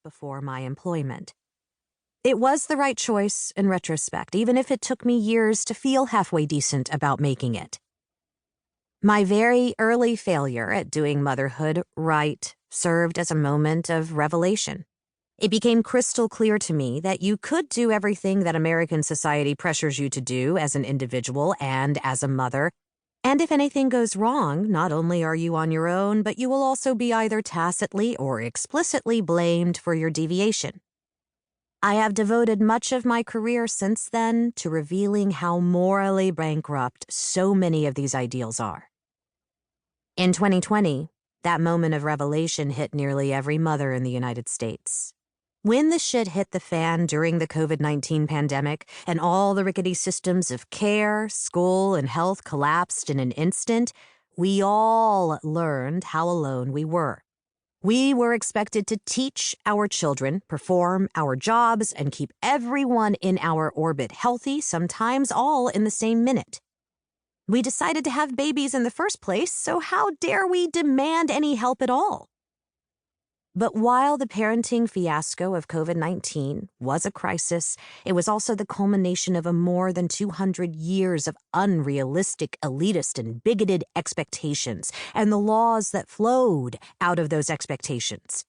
before my employment. It was the right choice in retrospect, even if it took me years to feel halfway decent about making it. My very early failure at doing motherhood right served as a moment of revelation. It became crystal clear to me that you could do everything that American society pressures you to do as an individual and as a mother. And if anything goes wrong, not only are you on your own, but you will also be either tacitly or explicitly blamed for your deviation. I have devoted much of my career since then to revealing how morally bankrupt so many of these ideals are. In 2020, that moment of revelation hit nearly every mother in the United States. When the shit hit the fan during the COVID-19 pandemic and all the rickety systems of care, school, and health collapsed in an instant, we all learned how alone we were. We were expected to teach our children, perform our jobs, and keep everyone in our orbit healthy, sometimes all in the same minute. We decided to have babies in the first place, so how dare we demand any help at all? But while the parenting fiasco of COVID-19 was a crisis, it was also the culmination of a more than 200 years of unrealistic, elitist, and bigoted expectations, and the laws that flowed out of those expectations.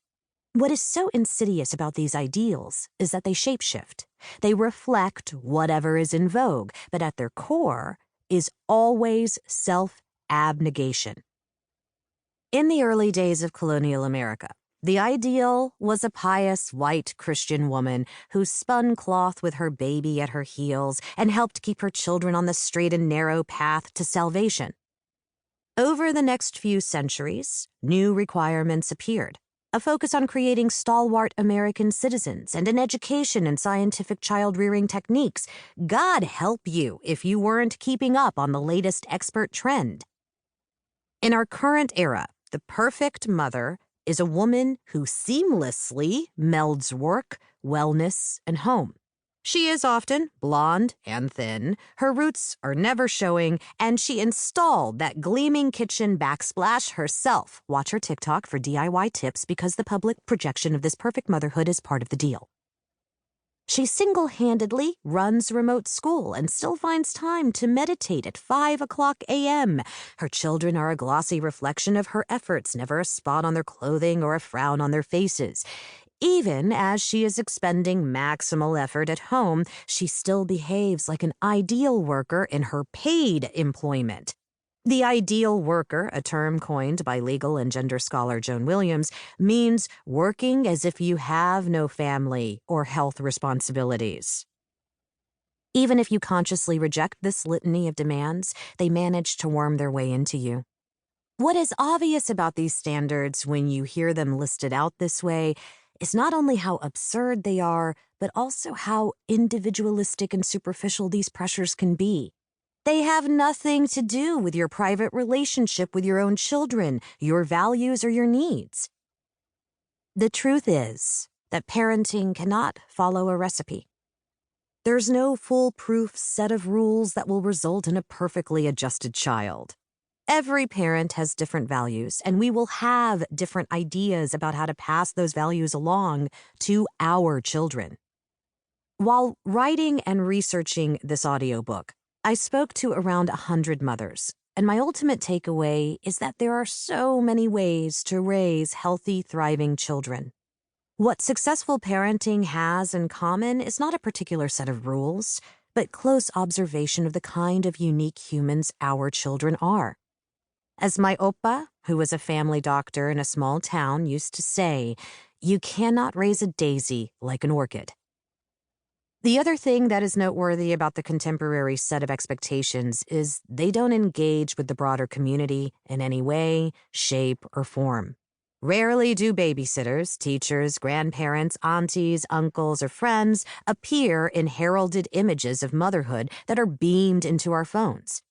What is so insidious about these ideals is that they shapeshift. They reflect whatever is in vogue, but at their core is always self-abnegation. In the early days of colonial America, the ideal was a pious white Christian woman who spun cloth with her baby at her heels and helped keep her children on the straight and narrow path to salvation. Over the next few centuries, new requirements appeared. A focus on creating stalwart American citizens and an education in scientific child-rearing techniques. God help you if you weren't keeping up on the latest expert trend. In our current era, the perfect mother is a woman who seamlessly melds work, wellness, and home. She is often blonde and thin, her roots are never showing, and she installed that gleaming kitchen backsplash herself. Watch her TikTok for DIY tips because the public projection of this perfect motherhood is part of the deal. She single-handedly runs remote school and still finds time to meditate at 5 o'clock a.m. Her children are a glossy reflection of her efforts, never a spot on their clothing or a frown on their faces. Even as she is expending maximal effort at home, she still behaves like an ideal worker in her paid employment. The ideal worker, a term coined by legal and gender scholar Joan Williams, means working as if you have no family or health responsibilities. Even if you consciously reject this litany of demands, they manage to worm their way into you. What is obvious about these standards when you hear them listed out this way is not only how absurd they are, but also how individualistic and superficial these pressures can be. They have nothing to do with your private relationship with your own children, your values, or your needs. The truth is that parenting cannot follow a recipe. There's no foolproof set of rules that will result in a perfectly adjusted child. Every parent has different values, and we will have different ideas about how to pass those values along to our children. While writing and researching this audiobook, I spoke to around 100 mothers, and my ultimate takeaway is that there are so many ways to raise healthy, thriving children. What successful parenting has in common is not a particular set of rules, but close observation of the kind of unique humans our children are. As my oppa, who was a family doctor in a small town, used to say, you cannot raise a daisy like an orchid. The other thing that is noteworthy about the contemporary set of expectations is they don't engage with the broader community in any way, shape, or form. Rarely do babysitters, teachers, grandparents, aunties, uncles, or friends appear in heralded images of motherhood that are beamed into our phones.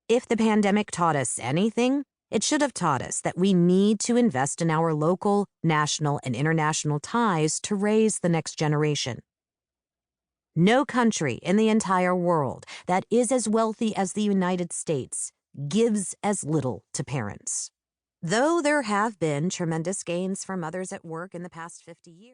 If the pandemic taught us anything, it should have taught us that we need to invest in our local, national, and international ties to raise the next generation. No country in the entire world that is as wealthy as the United States gives as little to parents. Though there have been tremendous gains for mothers at work in the past 50 years.